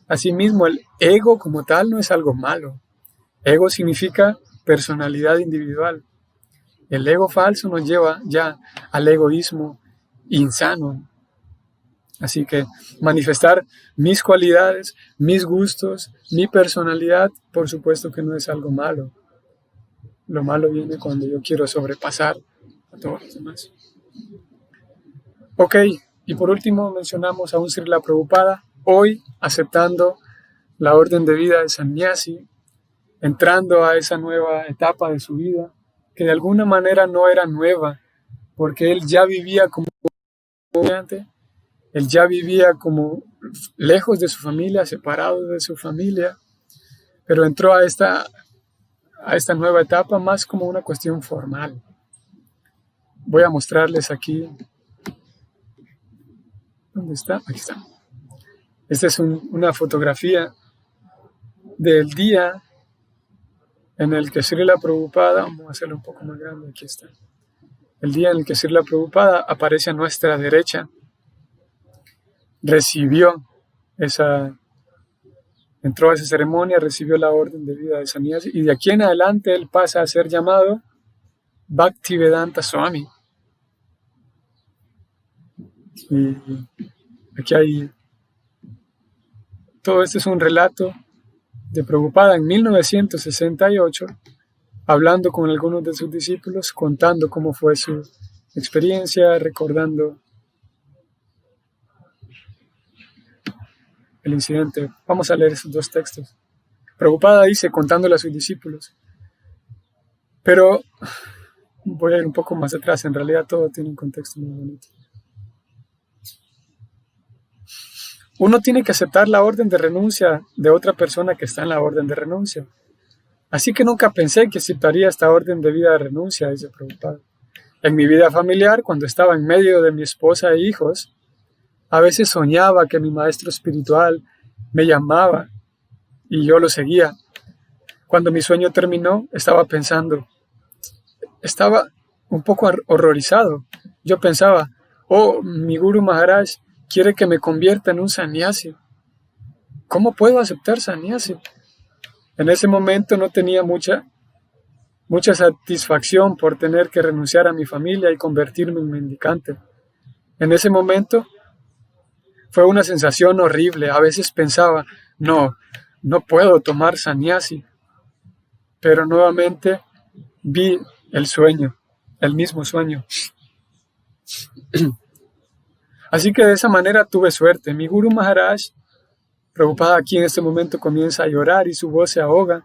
Speaker 1: Asimismo, el ego como tal no es algo malo. Ego significa personalidad individual. El ego falso nos lleva ya al egoísmo insano. Así que manifestar mis cualidades, mis gustos, mi personalidad, por supuesto que no es algo malo. Lo malo viene cuando yo quiero sobrepasar a todos los demás. Ok, y por último mencionamos a un Srila Prabhupada, hoy aceptando la orden de vida de Sannyasi, entrando a esa nueva etapa de su vida, que de alguna manera no era nueva, porque él ya vivía como estudiante, él ya vivía como lejos de su familia, separado de su familia, pero entró a esta nueva etapa más como una cuestión formal. Voy a mostrarles aquí. ¿Dónde está? Aquí está. Esta es una fotografía del día en el que Srila Prabhupada, vamos a hacerlo un poco más grande, aquí está. El día en el que Srila Prabhupada aparece a nuestra derecha, entró a esa ceremonia, recibió la orden de vida de Sannyasi, y de aquí en adelante él pasa a ser llamado Bhaktivedanta Swami. Y aquí hay, todo esto es un relato de Prabhupada en 1968, hablando con algunos de sus discípulos, contando cómo fue su experiencia, recordando el incidente. Vamos a leer esos dos textos. Prabhupada dice, contándole a sus discípulos, pero voy a ir un poco más atrás, en realidad todo tiene un contexto muy bonito. Uno tiene que aceptar la orden de renuncia de otra persona que está en la orden de renuncia. Así que nunca pensé que aceptaría esta orden de vida de renuncia, dice Prabhupada. En mi vida familiar, cuando estaba en medio de mi esposa e hijos, a veces soñaba que mi maestro espiritual me llamaba y yo lo seguía. Cuando mi sueño terminó, estaba un poco horrorizado. Yo pensaba, oh, mi Guru Maharaj quiere que me convierta en un sannyasi. ¿Cómo puedo aceptar sannyasi? En ese momento no tenía mucha satisfacción por tener que renunciar a mi familia y convertirme en mendicante. En ese momento fue una sensación horrible. A veces pensaba, no puedo tomar sannyasi. Pero nuevamente vi el mismo sueño. Así que de esa manera tuve suerte. Mi Guru Maharaj, Prabhupada aquí en este momento comienza a llorar y su voz se ahoga.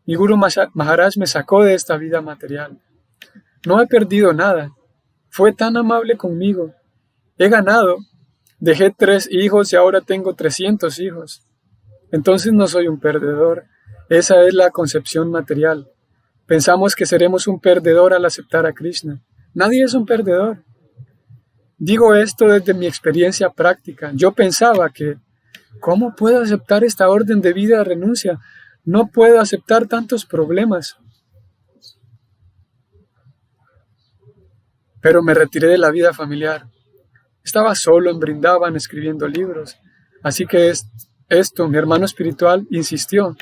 Speaker 1: Mi Guru Maharaj me sacó de esta vida material. No he perdido nada. Fue tan amable conmigo. He ganado. Dejé 3 hijos y ahora tengo 300 hijos. Entonces no soy un perdedor. Esa es la concepción material. Pensamos que seremos un perdedor al aceptar a Krishna. Nadie es un perdedor. Digo esto desde mi experiencia práctica. Yo pensaba que, ¿cómo puedo aceptar esta orden de vida de renuncia? No puedo aceptar tantos problemas. Pero me retiré de la vida familiar. Estaba solo en Vrindavan escribiendo libros. Así que mi hermano espiritual, insistió.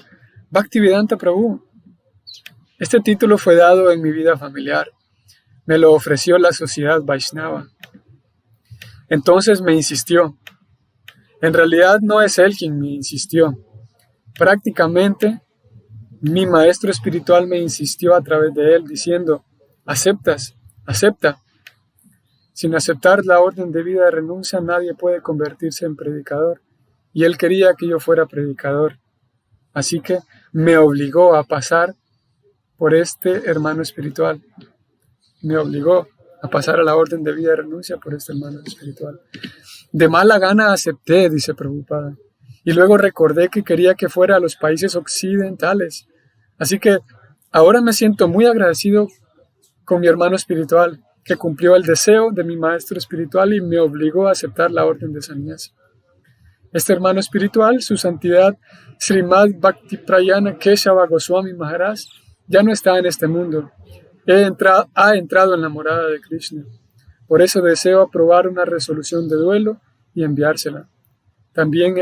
Speaker 1: Bhaktivedanta Prabhu. Este título fue dado en mi vida familiar. Me lo ofreció la sociedad Vaishnava. Entonces me insistió. En realidad no es él quien me insistió. Prácticamente, mi maestro espiritual me insistió a través de él diciendo, acepta. Sin aceptar la orden de vida de renuncia, nadie puede convertirse en predicador. Y él quería que yo fuera predicador. Así que me obligó a pasar por este hermano espiritual. Me obligó a pasar a la orden de vida de renuncia por este hermano espiritual. De mala gana acepté, dice Prabhupada. Y luego recordé que quería que fuera a los países occidentales. Así que ahora me siento muy agradecido con mi hermano espiritual, que cumplió el deseo de mi maestro espiritual y me obligó a aceptar la orden de sannyasi. Este hermano espiritual, su santidad Srimad Bhaktiprayana Keshava Goswami Maharaj, ya no está en este mundo. Ha entrado en la morada de Krishna. Por eso deseo aprobar una resolución de duelo y enviársela. También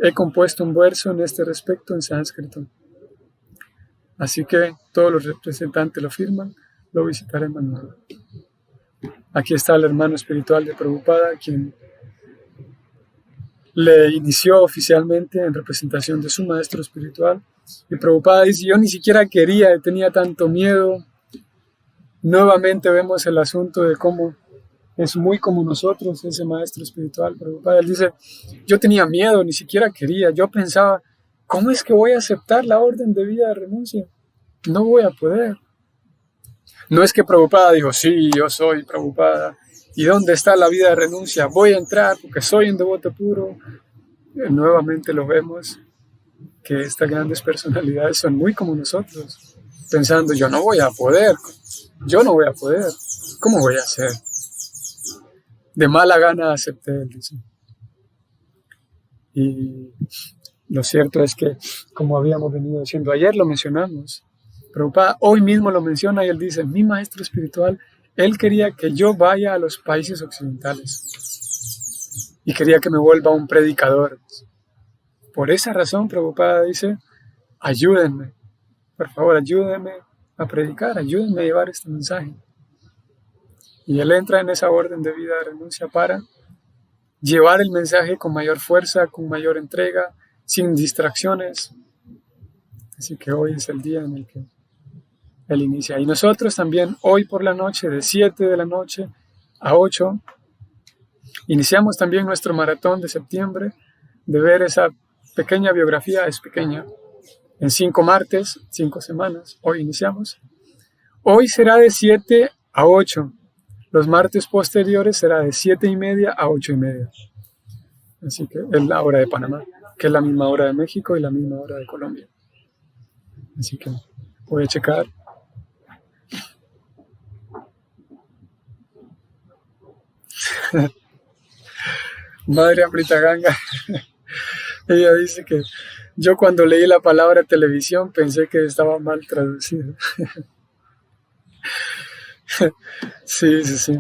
Speaker 1: he compuesto un verso en este respecto en sánscrito. Así que todos los representantes lo firman. lo visitaré mañana. Aquí está el hermano espiritual de Prabhupada, quien le inició oficialmente en representación de su maestro espiritual. Y Prabhupada dice, yo ni siquiera quería, tenía tanto miedo. Nuevamente vemos el asunto de cómo es muy como nosotros, ese maestro espiritual. Prabhupada, él dice, yo tenía miedo, ni siquiera quería. Yo pensaba, ¿cómo es que voy a aceptar la orden de vida de renuncia? No voy a poder. No es que Prabhupada dijo, sí, yo soy Prabhupada. ¿Y dónde está la vida de renuncia? Voy a entrar porque soy un devoto puro. Nuevamente lo vemos, que estas grandes personalidades son muy como nosotros, pensando, yo no voy a poder, ¿cómo voy a hacer? De mala gana acepté, dice. Y lo cierto es que, como habíamos venido diciendo, ayer lo mencionamos, Prabhupada hoy mismo lo menciona y él dice, mi maestro espiritual, él quería que yo vaya a los países occidentales y quería que me vuelva un predicador. Por esa razón, Prabhupada dice, ayúdenme, por favor, ayúdenme a predicar, ayúdenme a llevar este mensaje. Y él entra en esa orden de vida de renuncia para llevar el mensaje con mayor fuerza, con mayor entrega, sin distracciones. Así que hoy es el día en el que él inicia. Y nosotros también hoy por la noche, de 7 de la noche a 8, iniciamos también nuestro maratón de septiembre de ver esa pequeña biografía, es pequeña, en 5 martes, 5 semanas, hoy iniciamos. Hoy será de 7 a 8. Los martes posteriores será de 7:30 a 8:30. Así que es la hora de Panamá, que es la misma hora de México y la misma hora de Colombia. Así que voy a checar. Madre Amrita Ganga, ella dice que yo cuando leí la palabra televisión pensé que estaba mal traducido. Sí.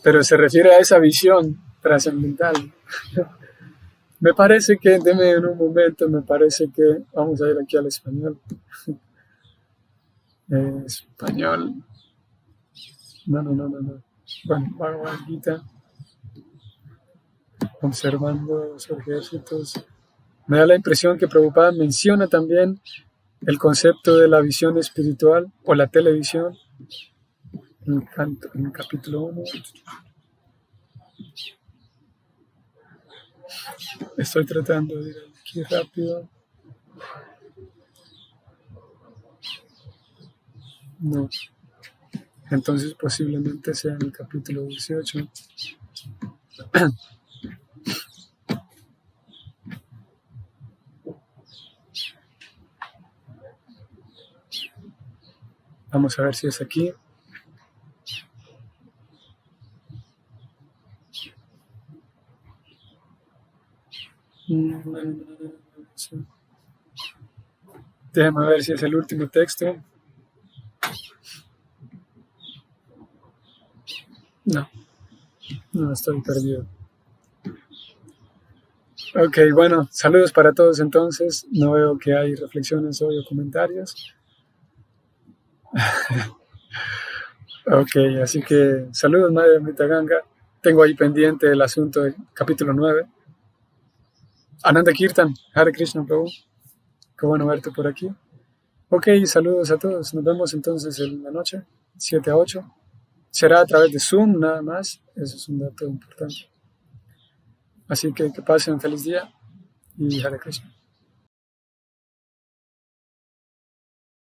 Speaker 1: Pero se refiere a esa visión trascendental. Me parece que, deme en un momento, me parece que vamos a ir aquí al español. Español. No. Bueno, Bhagavad Gita. Observando los ejércitos. Me da la impresión que Prabhupada menciona también el concepto de la visión espiritual o la televisión en el capítulo 1. Estoy tratando de ir aquí rápido. No. Entonces posiblemente sea en el capítulo 18. Vamos a ver si es aquí. Déjame ver si es el último texto. No, estoy perdido. Ok, bueno, saludos para todos entonces. No veo que hay reflexiones hoy o comentarios. Ok, así que saludos, Madre Amrita Ganga. Tengo ahí pendiente el asunto del capítulo 9. Ananda Kirtan, Hare Krishna Prabhu. Qué bueno verte por aquí. Ok, saludos a todos. Nos vemos entonces en la noche, 7 a 8. Será a través de Zoom nada más. Eso es un dato importante. Así que pasen un feliz día y Hare Krishna.